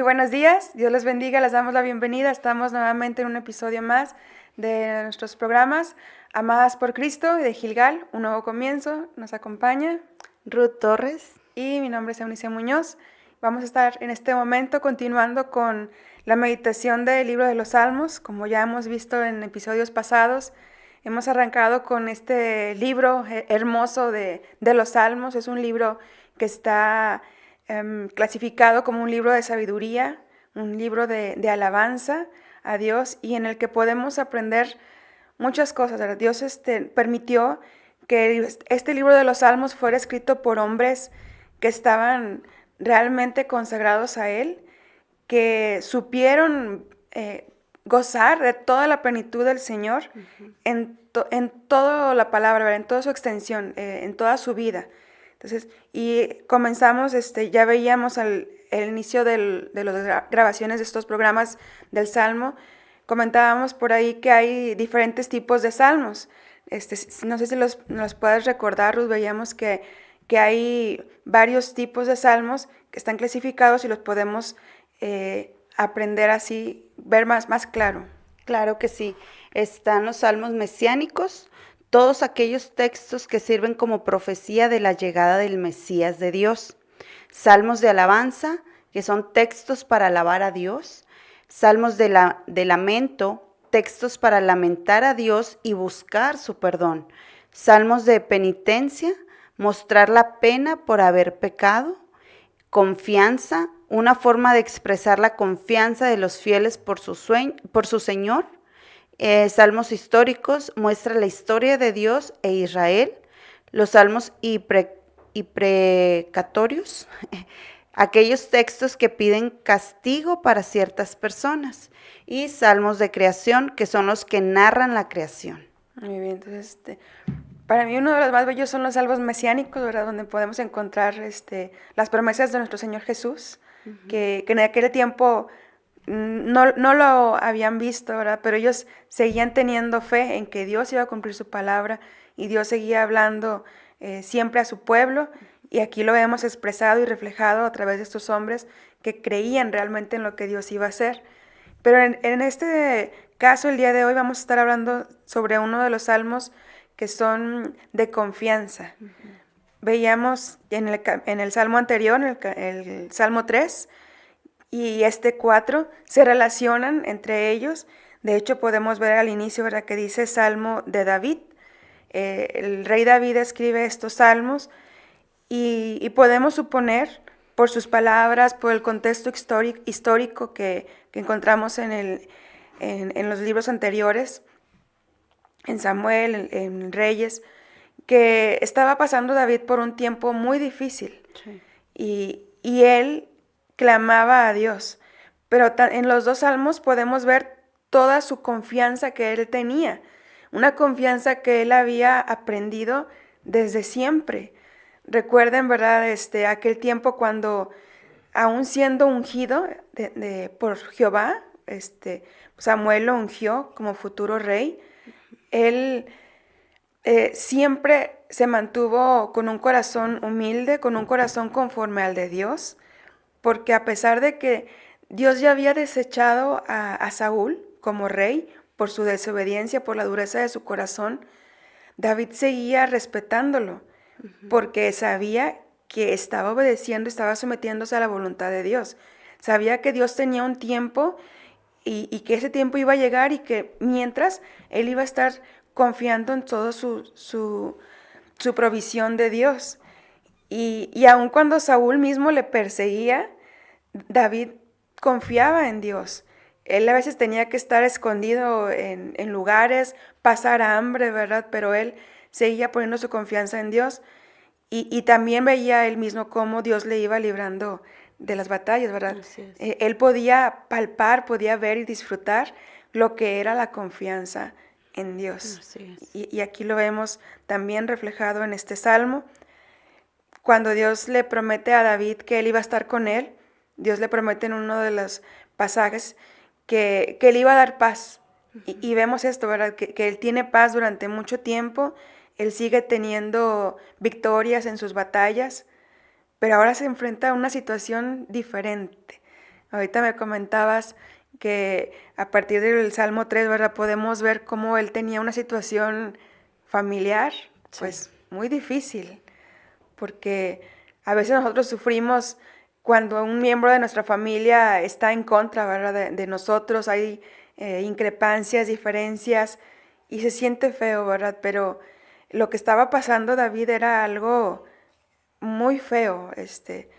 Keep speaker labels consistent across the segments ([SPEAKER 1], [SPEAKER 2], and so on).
[SPEAKER 1] buenos días, Dios les bendiga, les damos la bienvenida. Estamos nuevamente en un episodio más de nuestros programas Amadas por Cristo de Gilgal, un nuevo comienzo. Nos acompaña
[SPEAKER 2] Ruth Torres.
[SPEAKER 1] Y mi nombre es Eunice Muñoz. Vamos a estar en este momento continuando con la meditación del libro de los Salmos. Como ya hemos visto en episodios pasados, hemos arrancado con este libro hermoso de los Salmos. Es un libro que está clasificado como un libro de sabiduría, un libro de alabanza a Dios y en el que podemos aprender muchas cosas. ¿Verdad? Dios permitió que este libro de los Salmos fuera escrito por hombres que estaban realmente consagrados a Él, que supieron gozar de toda la plenitud del Señor en toda la palabra, ¿verdad? En toda su extensión, en toda su vida. Entonces, y comenzamos, ya veíamos el inicio de las grabaciones de estos programas del Salmo, comentábamos por ahí que hay diferentes tipos de salmos. No sé si nos puedes recordar, Ruth, veíamos que hay varios tipos de salmos que están clasificados y los podemos aprender así, ver más claro.
[SPEAKER 2] Claro que sí. Están los salmos mesiánicos, todos aquellos textos que sirven como profecía de la llegada del Mesías de Dios. Salmos de alabanza, que son textos para alabar a Dios. Salmos de lamento, textos para lamentar a Dios y buscar su perdón. Salmos de penitencia, mostrar la pena por haber pecado. Confianza, una forma de expresar la confianza de los fieles por su Señor. Salmos históricos, muestra la historia de Dios e Israel. Los salmos imprecatorios, aquellos textos que piden castigo para ciertas personas. Y salmos de creación, que son los que narran la creación.
[SPEAKER 1] Muy bien, entonces para mí uno de los más bellos son los salmos mesiánicos, ¿verdad? Donde podemos encontrar las promesas de nuestro Señor Jesús, que en aquel tiempo no lo habían visto, ¿verdad? Pero ellos seguían teniendo fe en que Dios iba a cumplir su palabra y Dios seguía hablando siempre a su pueblo, y aquí lo vemos expresado y reflejado a través de estos hombres que creían realmente en lo que Dios iba a hacer. Pero en este caso, el día de hoy vamos a estar hablando sobre uno de los salmos que son de confianza. Veíamos en el salmo anterior, el salmo 3 y 4, se relacionan entre ellos. De hecho, podemos ver al inicio, ¿verdad?, que dice Salmo de David. El rey David escribe estos salmos y podemos suponer, por sus palabras, por el contexto histórico que encontramos en los libros anteriores, en Samuel, en Reyes, que estaba pasando David por un tiempo muy difícil. Sí. Y él clamaba a Dios. Pero en los dos salmos podemos ver toda su confianza que él tenía, una confianza que él había aprendido desde siempre. Recuerden, ¿verdad?, aquel tiempo cuando, aún siendo ungido por Jehová, Samuel lo ungió como futuro rey. Él siempre se mantuvo con un corazón humilde, con un corazón conforme al de Dios, porque a pesar de que Dios ya había desechado a Saúl como rey por su desobediencia, por la dureza de su corazón, David seguía respetándolo, porque sabía que estaba obedeciendo, estaba sometiéndose a la voluntad de Dios. Sabía que Dios tenía un tiempo y que ese tiempo iba a llegar, y que mientras él iba a estar confiando en todo su provisión de Dios. Y aun cuando Saúl mismo le perseguía, David confiaba en Dios. Él a veces tenía que estar escondido en lugares, pasar hambre, ¿verdad? Pero él seguía poniendo su confianza en Dios, y también veía él mismo cómo Dios le iba librando de las batallas, ¿verdad? Él podía palpar, podía ver y disfrutar lo que era la confianza en Dios. Y aquí lo vemos también reflejado en este salmo. Cuando Dios le promete a David que él iba a estar con él, Dios le promete en uno de los pasajes que él iba a dar paz. Y vemos esto, ¿verdad? Que él tiene paz durante mucho tiempo, él sigue teniendo victorias en sus batallas, pero ahora se enfrenta a una situación diferente. Ahorita me comentabas que a partir del Salmo 3, ¿verdad? Podemos ver cómo él tenía una situación familiar, pues muy difícil, porque a veces nosotros sufrimos cuando un miembro de nuestra familia está en contra, ¿verdad? De nosotros, hay increpancias, diferencias, y se siente feo, ¿verdad? Pero lo que estaba pasando David era algo muy feo,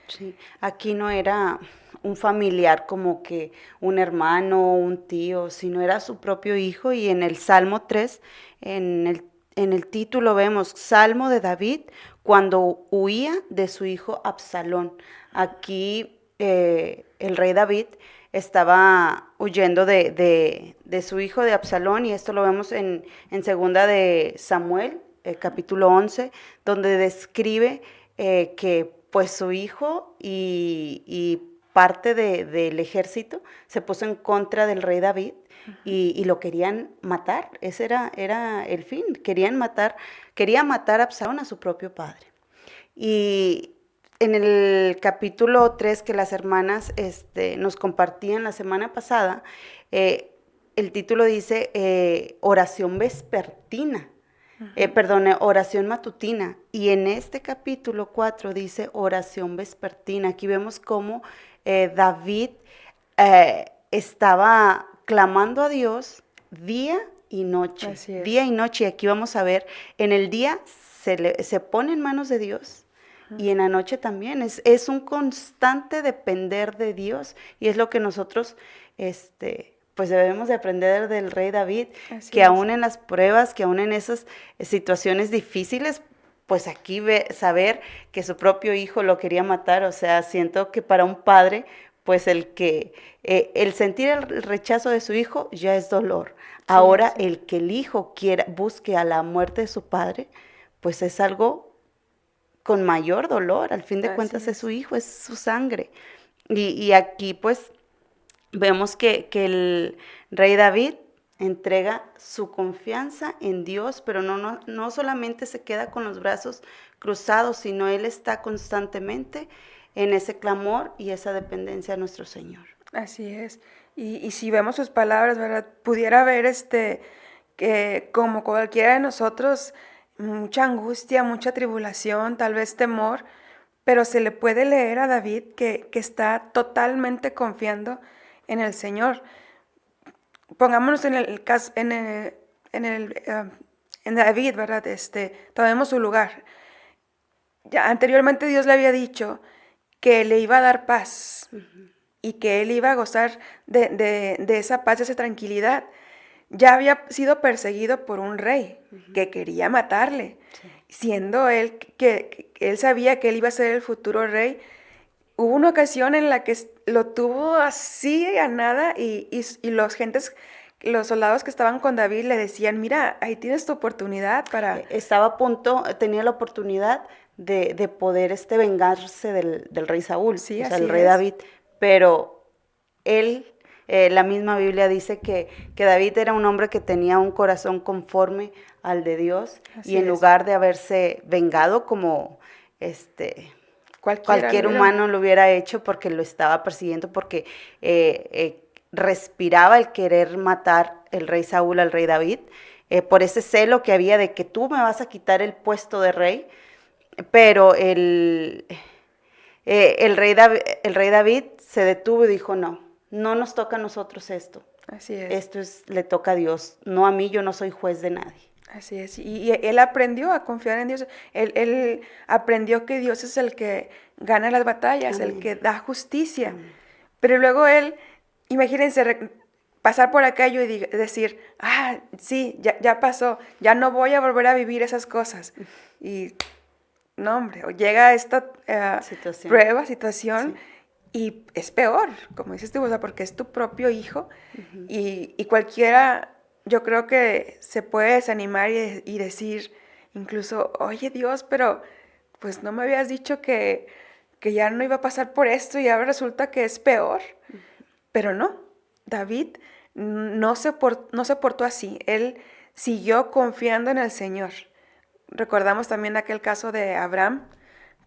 [SPEAKER 2] Sí, aquí no era un familiar como que un hermano o un tío, sino era su propio hijo y en el Salmo 3, en el título vemos Salmo de David cuando huía de su hijo Absalón. Aquí el rey David estaba huyendo de su hijo de Absalón y esto lo vemos en segunda de Samuel, capítulo 11, donde describe que pues su hijo y parte del ejército se puso en contra del rey David y lo querían matar. Ese era el fin, quería matar a Absalón, a su propio padre. Y en el capítulo 3 que las hermanas nos compartían la semana pasada, el título dice oración vespertina. Oración matutina. Y en este capítulo 4 dice oración vespertina. Aquí vemos cómo David estaba clamando a Dios día y noche.
[SPEAKER 1] Así es.
[SPEAKER 2] Día y noche. Y aquí vamos a ver, en el día se pone en manos de Dios y en la noche también. Es un constante depender de Dios y es lo que nosotros pues debemos de aprender del rey David,
[SPEAKER 1] Así
[SPEAKER 2] que
[SPEAKER 1] es.
[SPEAKER 2] aún en las pruebas, que aún en esas situaciones difíciles, pues aquí saber que su propio hijo lo quería matar, o sea, siento que para un padre, pues el sentir el rechazo de su hijo ya es dolor. Ahora
[SPEAKER 1] sí.
[SPEAKER 2] el que el hijo busque a la muerte de su padre, pues es algo con mayor dolor, al fin de
[SPEAKER 1] Así
[SPEAKER 2] cuentas es
[SPEAKER 1] es.
[SPEAKER 2] su hijo, es su sangre. Y aquí pues vemos que el rey David entrega su confianza en Dios, pero no solamente se queda con los brazos cruzados, sino él está constantemente en ese clamor y esa dependencia a nuestro Señor.
[SPEAKER 1] Así es. Y si vemos sus palabras, ¿verdad? Pudiera haber que como cualquiera de nosotros, mucha angustia, mucha tribulación, tal vez temor, pero se le puede leer a David que está totalmente confiando en el Señor. Pongámonos en el caso, en David, ¿verdad? Tomemos su lugar. Ya anteriormente Dios le había dicho que le iba a dar paz y que él iba a gozar de esa paz, de esa tranquilidad. Ya había sido perseguido por un rey que quería matarle, siendo él que él sabía que él iba a ser el futuro rey. Hubo una ocasión en la que lo tuvo así a nada y los soldados que estaban con David le decían, mira, ahí tienes tu oportunidad para...
[SPEAKER 2] Estaba a punto, tenía la oportunidad de poder vengarse del rey Saúl,
[SPEAKER 1] Sí,
[SPEAKER 2] o sea,
[SPEAKER 1] así
[SPEAKER 2] el rey
[SPEAKER 1] es.
[SPEAKER 2] David, pero él, la misma Biblia dice que David era un hombre que tenía un corazón conforme al de Dios
[SPEAKER 1] Así
[SPEAKER 2] y en
[SPEAKER 1] es.
[SPEAKER 2] lugar de haberse vengado como cualquier humano lo hubiera hecho porque lo estaba persiguiendo, porque respiraba el querer matar el rey Saúl al rey David, por ese celo que había de que tú me vas a quitar el puesto de rey, pero el rey David se detuvo y dijo, no nos toca a nosotros esto.
[SPEAKER 1] Así es.
[SPEAKER 2] Esto le toca a Dios, no a mí, yo no soy juez de nadie.
[SPEAKER 1] Así es. Y él aprendió a confiar en Dios. Él aprendió que Dios es el que gana las batallas,
[SPEAKER 2] Amén.
[SPEAKER 1] el que da justicia. Amén. Pero luego él, imagínense, pasar por aquello y decir, sí, ya pasó, ya no voy a volver a vivir esas cosas. Y no, hombre, llega esta situación, sí. Y es peor, como dices tú, o sea, porque es tu propio hijo y cualquiera, yo creo que se puede desanimar y decir incluso, oye Dios, pero pues no me habías dicho que ya no iba a pasar por esto y ahora resulta que es peor. Pero no, David no se portó así, él siguió confiando en el Señor. Recordamos también aquel caso de Abraham,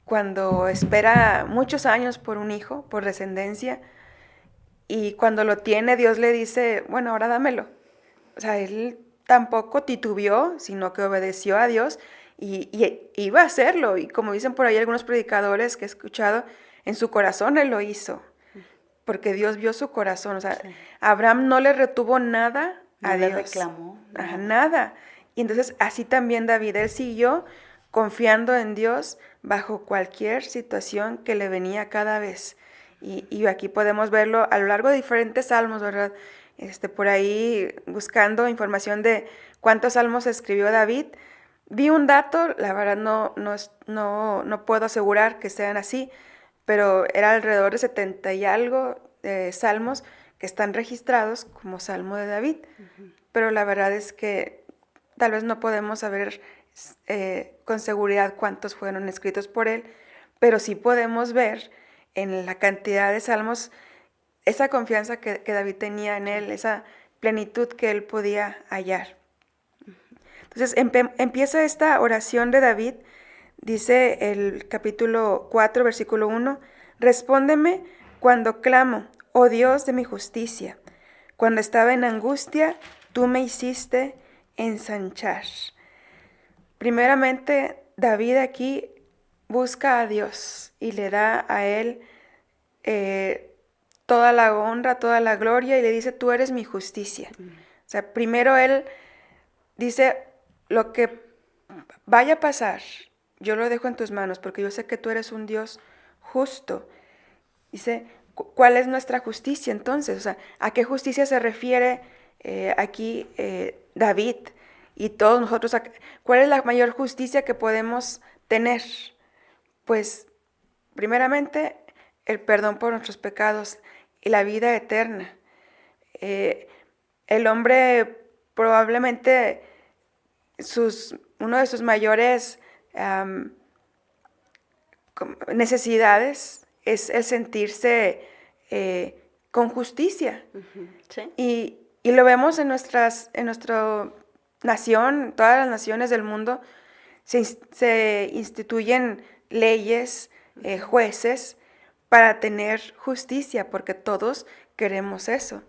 [SPEAKER 1] cuando espera muchos años por un hijo, por descendencia, y cuando lo tiene, Dios le dice, bueno, ahora dámelo. O sea, él tampoco titubeó, sino que obedeció a Dios y iba a hacerlo. Y como dicen por ahí algunos predicadores que he escuchado, en su corazón él lo hizo, porque Dios vio su corazón. O sea,
[SPEAKER 2] Sí.
[SPEAKER 1] Abraham no le retuvo nada
[SPEAKER 2] No
[SPEAKER 1] a
[SPEAKER 2] le
[SPEAKER 1] Dios.
[SPEAKER 2] reclamó
[SPEAKER 1] Ajá,
[SPEAKER 2] nada.
[SPEAKER 1] nada. Y entonces así también David, él siguió confiando en Dios bajo cualquier situación que le venía cada vez. Y aquí podemos verlo a lo largo de diferentes salmos, ¿verdad? Por ahí buscando información de cuántos salmos escribió David. Vi un dato, la verdad no puedo asegurar que sean así, pero era alrededor de 70 y algo salmos que están registrados como Salmo de David. Pero la verdad es que tal vez no podemos saber con seguridad cuántos fueron escritos por él, pero sí podemos ver en la cantidad de salmos esa confianza que David tenía en él, esa plenitud que él podía hallar. Entonces empieza esta oración de David, dice el capítulo 4, versículo 1, respóndeme cuando clamo, oh Dios de mi justicia. Cuando estaba en angustia, tú me hiciste ensanchar. Primeramente, David aquí busca a Dios y le da a él toda la honra, toda la gloria y le dice, tú eres mi justicia. O sea, primero él dice, lo que vaya a pasar, yo lo dejo en tus manos porque yo sé que tú eres un Dios justo. Dice, ¿cuál es nuestra justicia entonces? O sea, ¿a qué justicia se refiere aquí David y todos nosotros? ¿Cuál es la mayor justicia que podemos tener? Pues, primeramente, el perdón por nuestros pecados y la vida eterna. El hombre probablemente uno de sus mayores necesidades es el sentirse con justicia.
[SPEAKER 2] Sí.
[SPEAKER 1] Y lo vemos en nuestra nación, todas las naciones del mundo, se instituyen leyes, jueces, para tener justicia, porque todos queremos eso.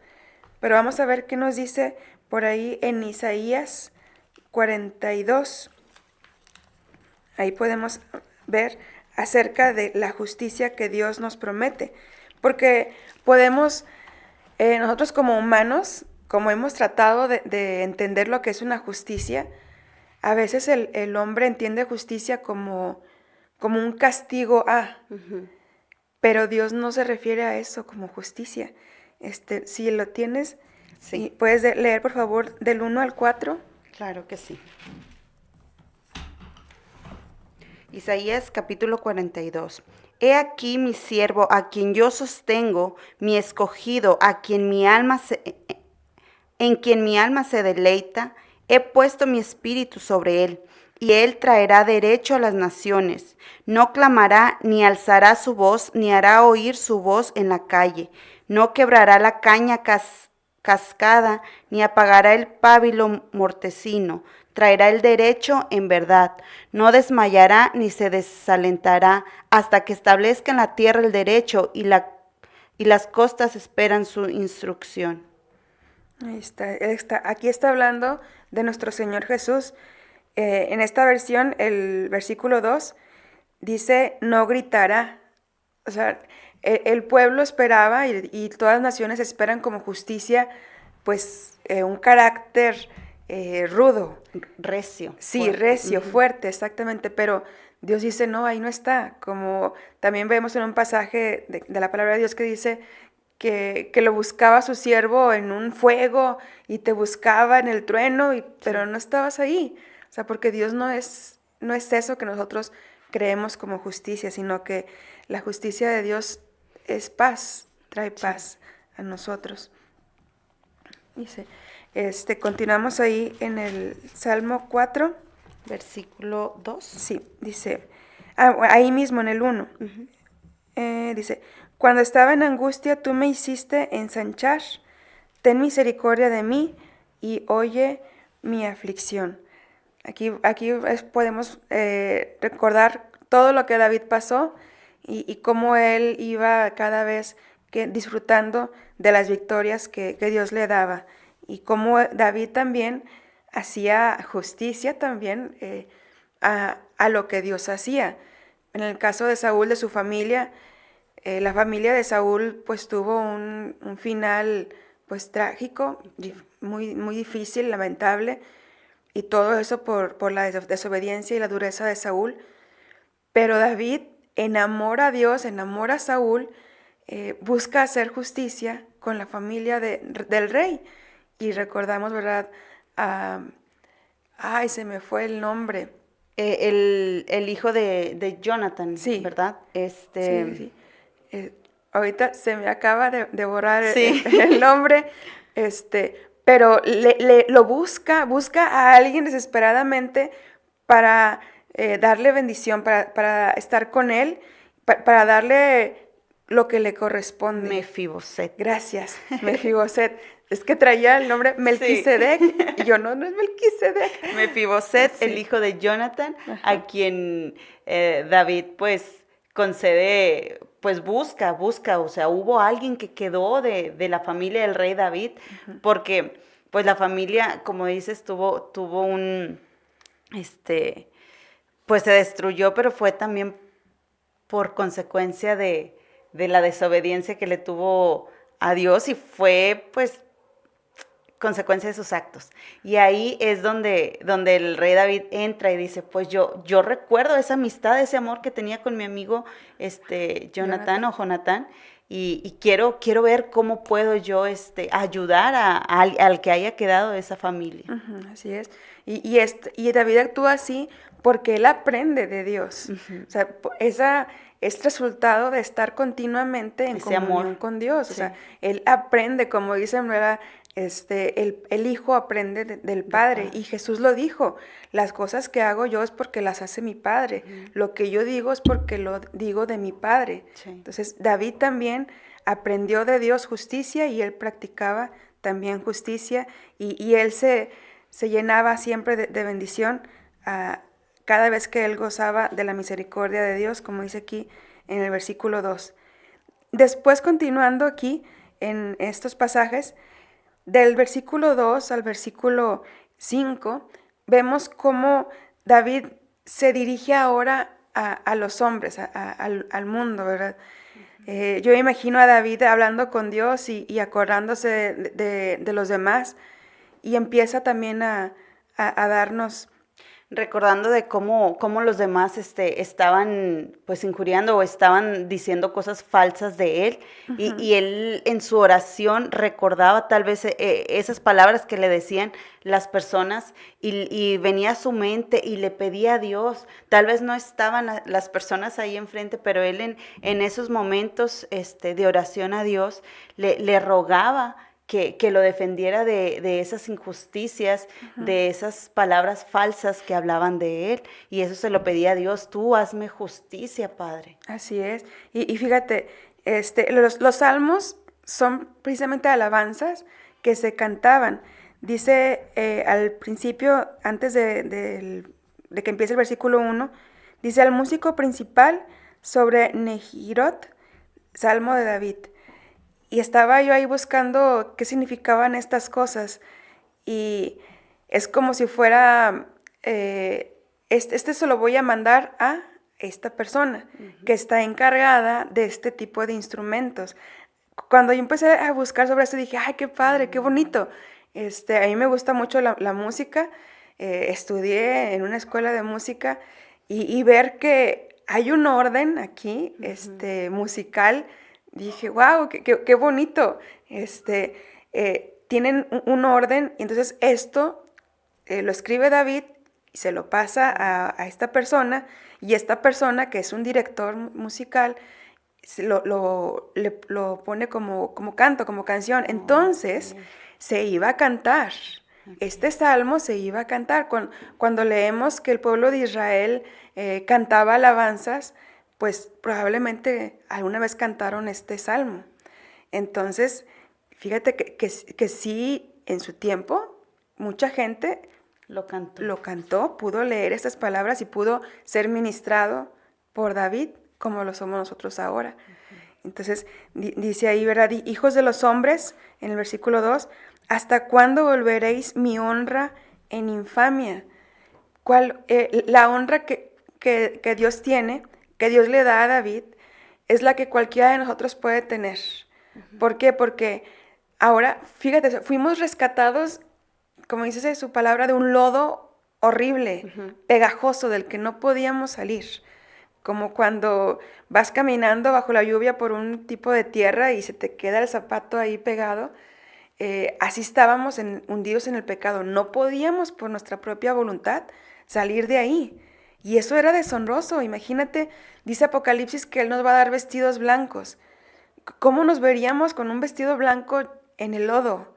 [SPEAKER 1] Pero vamos a ver qué nos dice por ahí en Isaías 42. Ahí podemos ver acerca de la justicia que Dios nos promete. Porque podemos, nosotros como humanos, como hemos tratado de entender lo que es una justicia, a veces el hombre entiende justicia como un castigo pero Dios no se refiere a eso como justicia. Si lo tienes,
[SPEAKER 2] Sí.
[SPEAKER 1] ¿puedes leer por favor del 1 al 4?
[SPEAKER 2] Claro que sí. Isaías capítulo 42. He aquí mi siervo, a quien yo sostengo, mi escogido, en quien mi alma se deleita. He puesto mi espíritu sobre él, y él traerá derecho a las naciones. No clamará, ni alzará su voz, ni hará oír su voz en la calle. No quebrará la caña cascada, ni apagará el pábilo mortecino. Traerá el derecho en verdad. No desmayará ni se desalentará hasta que establezca en la tierra el derecho y las costas esperan su instrucción.
[SPEAKER 1] Ahí está. Aquí está hablando de nuestro Señor Jesús. En esta versión, el versículo 2 dice, no gritará. O sea, el pueblo esperaba y todas las naciones esperan como justicia, pues un carácter rudo.
[SPEAKER 2] Recio.
[SPEAKER 1] Sí,
[SPEAKER 2] Fuerte.
[SPEAKER 1] recio, fuerte, exactamente, pero Dios dice, no, ahí no está, como también vemos en un pasaje de la palabra de Dios que dice que lo buscaba su siervo en un fuego y te buscaba en el trueno, pero no estabas ahí, o sea, porque Dios no es eso que nosotros creemos como justicia, sino que la justicia de Dios es paz, trae paz a nosotros. Dice, continuamos ahí en el Salmo 4.
[SPEAKER 2] Versículo 2.
[SPEAKER 1] Sí, dice, ahí mismo en el 1. Dice, cuando estaba en angustia tú me hiciste ensanchar, ten misericordia de mí y oye mi aflicción. Aquí podemos recordar todo lo que David pasó y cómo él iba cada vez disfrutando de las victorias que Dios le daba. Y como David también hacía justicia también a lo que Dios hacía. En el caso de Saúl, de su familia, la familia de Saúl pues tuvo un final pues trágico, muy, muy difícil, lamentable, y todo eso por la desobediencia y la dureza de Saúl. Pero David enamora a Dios, enamora a Saúl, busca hacer justicia con la familia del rey. Y recordamos, ¿verdad? Ay, se me fue el nombre.
[SPEAKER 2] El hijo de Jonathan,
[SPEAKER 1] Sí.
[SPEAKER 2] ¿verdad?
[SPEAKER 1] Sí. Ahorita se me acaba de borrar
[SPEAKER 2] Sí.
[SPEAKER 1] el nombre, pero lo busca a alguien desesperadamente para darle bendición, para estar con él, para darle lo que le corresponde.
[SPEAKER 2] Mefiboset.
[SPEAKER 1] Gracias, Mefiboset. Es que traía el nombre Melquisedec, sí. Y yo, no es Melquisedec.
[SPEAKER 2] Mefiboset, sí. El hijo de Jonathan, ajá, a quien David, pues, concede, pues, busca, o sea, hubo alguien que quedó de la familia del rey David, uh-huh, porque, pues, la familia, como dices, tuvo un, pues, se destruyó, pero fue también por consecuencia de la desobediencia que le tuvo a Dios y fue, pues, consecuencia de sus actos. Y ahí es donde el rey David entra y dice, pues yo recuerdo esa amistad, ese amor que tenía con mi amigo Jonathan, y quiero ver cómo puedo yo ayudar al que haya quedado de esa familia.
[SPEAKER 1] Uh-huh, así es. Y David actúa así porque él aprende de Dios. Uh-huh. O sea, es resultado de estar continuamente en ese comunión amor con Dios. Sí. O sea, él aprende, como dicen, ¿verdad? El hijo aprende del Padre, y Jesús lo dijo, las cosas que hago yo es porque las hace mi Padre, uh-huh, lo que yo digo es porque lo digo de mi Padre. Sí. Entonces David también aprendió de Dios justicia y él practicaba también justicia y él se llenaba siempre de bendición cada vez que él gozaba de la misericordia de Dios, como dice aquí en el versículo 2. Después, continuando aquí en estos pasajes, del versículo 2 al versículo 5, vemos cómo David se dirige ahora a los hombres, al mundo, ¿verdad? Yo imagino a David hablando con Dios y acordándose de los demás, y empieza también a darnos...
[SPEAKER 2] Recordando de cómo los demás estaban pues injuriando o estaban diciendo cosas falsas de él, uh-huh, y él en su oración recordaba tal vez esas palabras que le decían las personas y venía a su mente y le pedía a Dios. Tal vez no estaban las personas ahí enfrente, pero él en esos momentos de oración a Dios le rogaba que lo defendiera de esas injusticias, uh-huh, de esas palabras falsas que hablaban de él, y eso se lo pedía a Dios, tú hazme justicia, Padre.
[SPEAKER 1] Así es, y fíjate, los salmos son precisamente alabanzas que se cantaban. Dice al principio, antes de que empiece el versículo 1, dice al músico principal sobre Nehirot, Salmo de David. Y estaba yo ahí buscando qué significaban estas cosas. Y es como si fuera, se lo voy a mandar a esta persona, uh-huh, que está encargada de este tipo de instrumentos. Cuando yo empecé a buscar sobre esto, dije, ¡ay, qué padre, qué bonito! A mí me gusta mucho la música. Estudié en una escuela de música y ver que hay un orden aquí, uh-huh, musical. Dije, wow, qué bonito. Tienen un orden, y entonces esto lo escribe David y se lo pasa a esta persona, y esta persona, que es un director musical, lo pone como canto, como canción. Entonces se iba a cantar. Este salmo se iba a cantar. Cuando leemos que el pueblo de Israel cantaba alabanzas, pues probablemente alguna vez cantaron este salmo. Entonces, fíjate que sí, en su tiempo, mucha gente lo cantó, pudo leer estas palabras y pudo ser ministrado por David, como lo somos nosotros ahora. Uh-huh. Entonces dice ahí, ¿verdad? Hijos de los hombres, en el versículo 2, ¿hasta cuándo volveréis mi honra en infamia? La honra que Dios tiene, que Dios le da a David, es la que cualquiera de nosotros puede tener. ¿Por qué? Porque ahora, fíjate, fuimos rescatados, como dice su palabra, de un lodo horrible, pegajoso, del que no podíamos salir. Como cuando vas caminando bajo la lluvia por un tipo de tierra y se te queda el zapato ahí pegado. Así estábamos hundidos en el pecado. No podíamos por nuestra propia voluntad salir de ahí. Y eso era deshonroso. Imagínate, dice Apocalipsis que Él nos va a dar vestidos blancos. ¿Cómo nos veríamos con un vestido blanco en el lodo?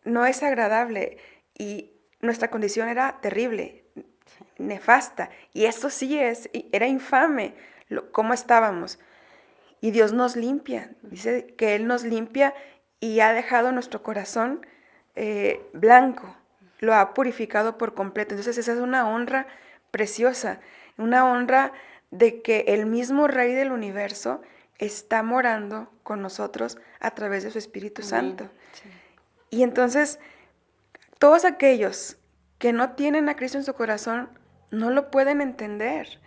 [SPEAKER 1] No es agradable. Y nuestra condición era terrible, nefasta. Y eso sí era infame, cómo estábamos. Y Dios nos limpia. Dice que Él nos limpia y ha dejado nuestro corazón blanco. Lo ha purificado por completo. Entonces esa es una honra preciosa, una honra de que el mismo Rey del universo está morando con nosotros a través de su Espíritu Santo. Sí. Y entonces, todos aquellos que no tienen a Cristo en su corazón no lo pueden entender.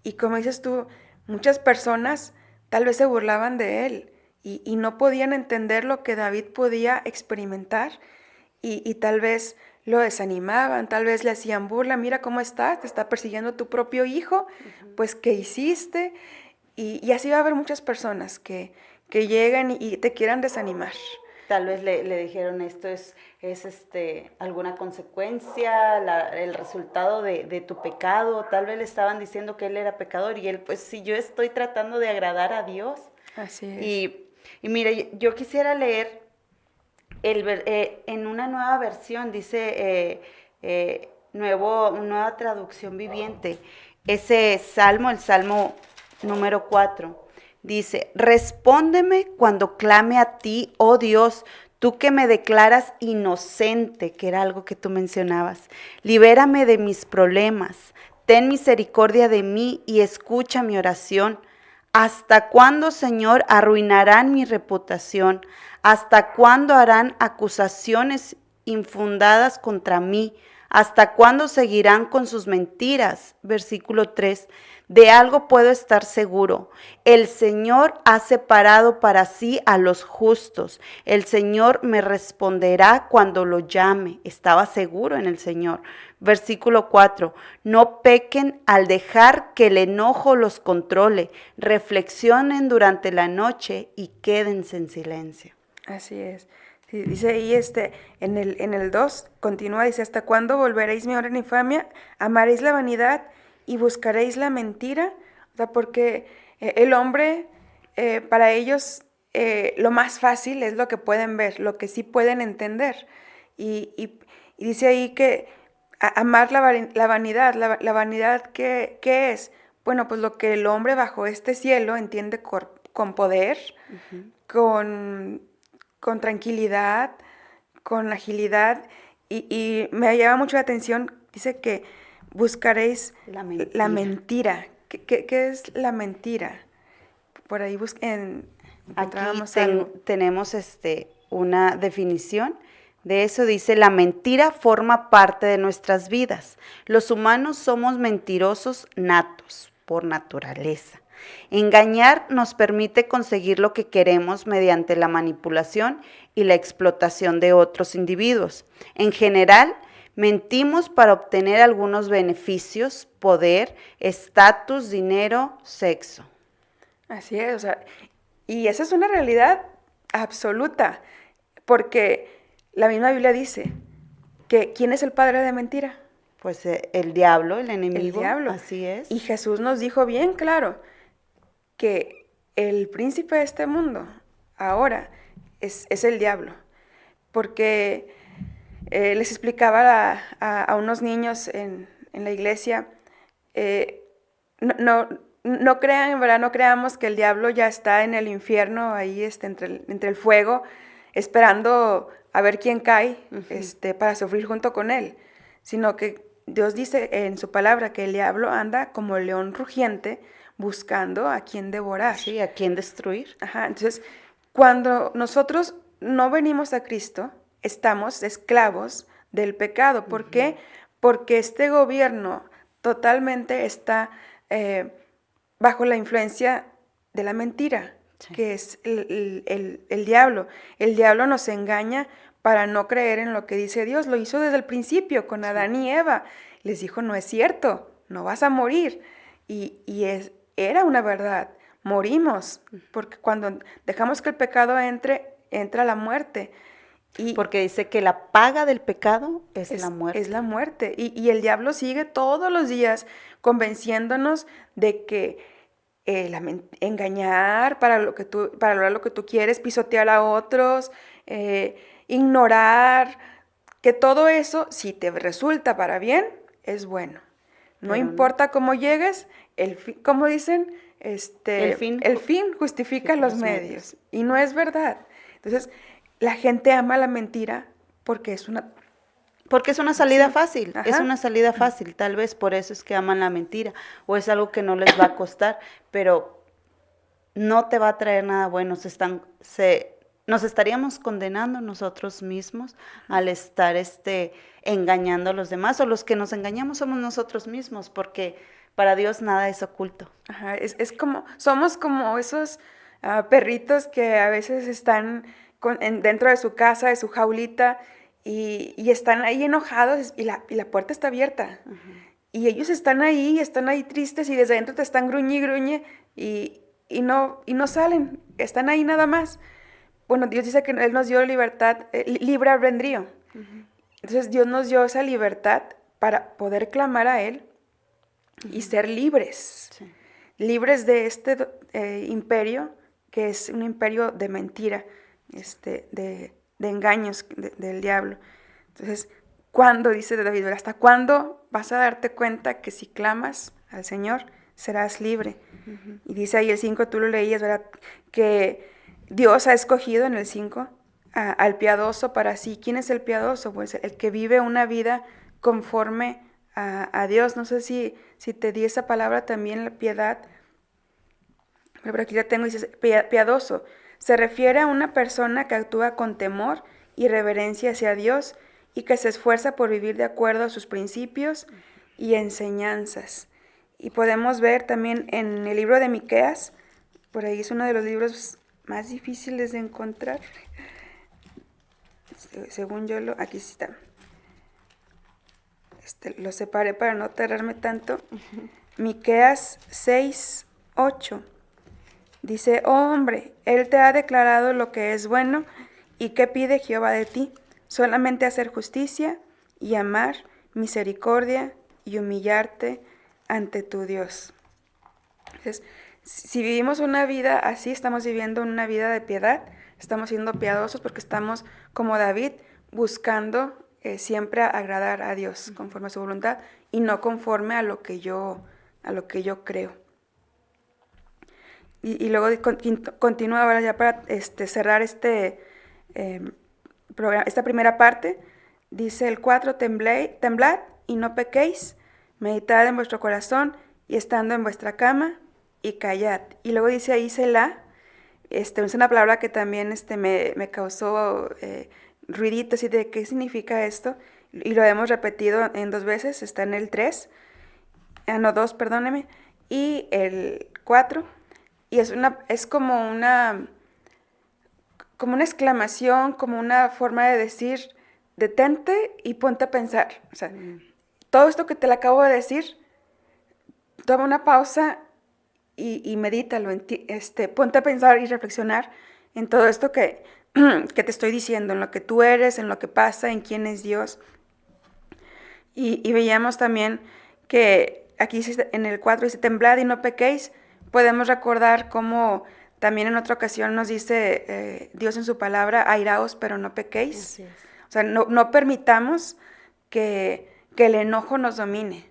[SPEAKER 1] Y como dices tú, muchas personas tal vez se burlaban de Él y no podían entender lo que David podía experimentar y tal vez lo desanimaban, tal vez le hacían burla, mira cómo estás, te está persiguiendo tu propio hijo, pues ¿qué hiciste? Y así va a haber muchas personas que llegan y te quieran desanimar.
[SPEAKER 2] Tal vez le dijeron esto es alguna consecuencia, el resultado de tu pecado. Tal vez le estaban diciendo que él era pecador y él, pues si yo estoy tratando de agradar a Dios.
[SPEAKER 1] Así es.
[SPEAKER 2] Y mire, yo quisiera leer en una nueva versión, dice nueva traducción viviente, ese salmo, el salmo número 4. Dice, respóndeme cuando clame a ti, oh Dios, tú que me declaras inocente, que era algo que tú mencionabas. Libérame de mis problemas, ten misericordia de mí y escucha mi oración. ¿Hasta cuándo, Señor, arruinarán mi reputación? ¿Hasta cuándo harán acusaciones infundadas contra mí? ¿Hasta cuándo seguirán con sus mentiras? Versículo 3. De algo puedo estar seguro. El Señor ha separado para sí a los justos. El Señor me responderá cuando lo llame. Estaba seguro en el Señor. Versículo 4. No pequen al dejar que el enojo los controle. Reflexionen durante la noche y quédense en silencio.
[SPEAKER 1] Así es. Sí, dice ahí en el 2, continúa, dice, ¿hasta cuándo volveréis mi honra en infamia? ¿Amaréis la vanidad y buscaréis la mentira? O sea, porque el hombre, para ellos, lo más fácil es lo que pueden ver, lo que sí pueden entender. Y dice ahí que amar la vanidad, la vanidad, ¿qué es? Bueno, pues lo que el hombre bajo este cielo entiende con poder, con tranquilidad, con agilidad, y me llama mucho la atención, dice que buscaréis la mentira. ¿Qué es la mentira? Por ahí
[SPEAKER 2] encontrábamos algo. Tenemos una definición de eso. Dice, la mentira forma parte de nuestras vidas. Los humanos somos mentirosos natos, por naturaleza. Engañar nos permite conseguir lo que queremos mediante la manipulación y la explotación de otros individuos. En general, mentimos para obtener algunos beneficios, poder, estatus, dinero, sexo.
[SPEAKER 1] Así es, o sea, y esa es una realidad absoluta, porque la misma Biblia dice que ¿quién es el padre de mentira?
[SPEAKER 2] Pues el diablo, el enemigo.
[SPEAKER 1] El diablo.
[SPEAKER 2] Así es.
[SPEAKER 1] Y Jesús nos dijo bien claro que el príncipe de este mundo ahora es el diablo, porque les explicaba a unos niños en la iglesia, no crean, en verdad, no creamos que el diablo ya está en el infierno, ahí entre el fuego, esperando a ver quién cae para sufrir junto con él, sino que Dios dice en su palabra que el diablo anda como león rugiente buscando a quién devorar.
[SPEAKER 2] Sí, a quién destruir.
[SPEAKER 1] Ajá, entonces, cuando nosotros no venimos a Cristo, estamos esclavos del pecado. ¿Por qué? Porque este gobierno totalmente está bajo la influencia de la mentira, que es el diablo. El diablo nos engaña para no creer en lo que dice Dios. Lo hizo desde el principio con Adán y Eva. Les dijo, no es cierto, no vas a morir. Era una verdad. Morimos, porque cuando dejamos que el pecado entre, entra la muerte.
[SPEAKER 2] Porque dice que la paga del pecado es la muerte.
[SPEAKER 1] Es la muerte. Y el diablo sigue todos los días convenciéndonos de que engañar para lograr lo que tú quieres, pisotear a otros, ignorar, que todo eso, si te resulta para bien, es bueno. No importa cómo llegues, como dicen, el fin justifica los medios. Y no es verdad. Entonces, la gente ama la mentira porque es una
[SPEAKER 2] salida fácil, es una salida fácil, tal vez por eso es que aman la mentira, o es algo que no les va a costar, pero no te va a traer nada bueno, nos estaríamos condenando nosotros mismos al estar engañando a los demás, o los que nos engañamos somos nosotros mismos, porque para Dios nada es oculto.
[SPEAKER 1] Ajá, somos como esos perritos que a veces están dentro de su casa, de su jaulita, y están ahí enojados y la puerta está abierta. Uh-huh. Y ellos están ahí tristes y desde adentro te están gruñe y gruñe y no salen, están ahí nada más. Bueno, Dios dice que Él nos dio libertad, libre albedrío. Uh-huh. Entonces Dios nos dio esa libertad para poder clamar a Él y ser libres. Sí. Libres de este imperio que es un imperio de mentira, de engaños del diablo. Entonces, ¿cuándo, dice David, hasta cuándo vas a darte cuenta que si clamas al Señor, serás libre? Uh-huh. Y dice ahí el 5, tú lo leías, ¿verdad? Que Dios ha escogido en el 5 al piadoso para sí. ¿Quién es el piadoso? Pues el que vive una vida conforme a Dios. No sé si te di esa palabra también, la piedad, pero aquí la tengo, dice piadoso. Se refiere a una persona que actúa con temor y reverencia hacia Dios y que se esfuerza por vivir de acuerdo a sus principios y enseñanzas. Y podemos ver también en el libro de Miqueas, por ahí es uno de los libros más difíciles de encontrar. Según yo, aquí está. Lo separé para no tardarme tanto. Miqueas 6:8. Dice, oh hombre, Él te ha declarado lo que es bueno, y qué pide Jehová de ti, solamente hacer justicia y amar, misericordia y humillarte ante tu Dios. Entonces, si vivimos una vida así, estamos viviendo una vida de piedad, estamos siendo piadosos porque estamos, como David, buscando siempre agradar a Dios conforme a su voluntad y no conforme a lo que yo creo. Y luego continúa ahora ya para cerrar programa, esta primera parte. Dice el 4, temblad y no pequéis, meditad en vuestro corazón y estando en vuestra cama y callad. Y luego dice ahí Selah, es una palabra que también me causó ruidito, así de qué significa esto. Y lo hemos repetido en 2 veces, está en el 3, 2, perdóneme, y el 4. Y es como una exclamación, como una forma de decir, detente y ponte a pensar. O sea, todo esto que te le acabo de decir, toma una pausa y medítalo, ponte a pensar y reflexionar en todo esto que te estoy diciendo, en lo que tú eres, en lo que pasa, en quién es Dios. Y veíamos también que aquí en el 4 dice, temblad y no pequéis. Podemos recordar cómo también en otra ocasión nos dice Dios en su palabra, airaos, pero no pequéis. O sea, no permitamos que el enojo nos domine.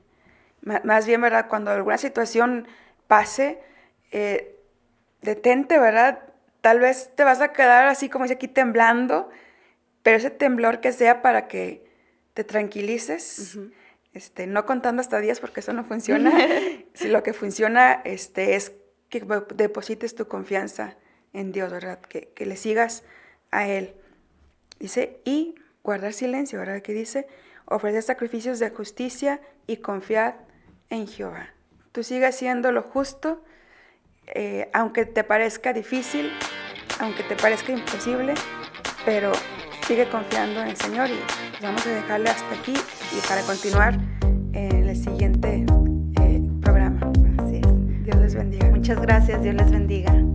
[SPEAKER 1] Más bien, ¿verdad? Cuando alguna situación pase, detente, ¿verdad? Tal vez te vas a quedar así como dice aquí temblando, pero ese temblor que sea para que te tranquilices, no contando hasta 10 porque eso no funciona, si lo que funciona es que deposites tu confianza en Dios, ¿verdad? Que le sigas a Él. Dice, y guardar silencio, ¿verdad? Que dice, ofrecer sacrificios de justicia y confiad en Jehová. Tú sigue haciendo lo justo, aunque te parezca difícil, aunque te parezca imposible, pero sigue confiando en el Señor y vamos a dejarle hasta aquí y para continuar en el siguiente programa.
[SPEAKER 2] Así es.
[SPEAKER 1] Dios les bendiga.
[SPEAKER 2] Muchas gracias, Dios les bendiga.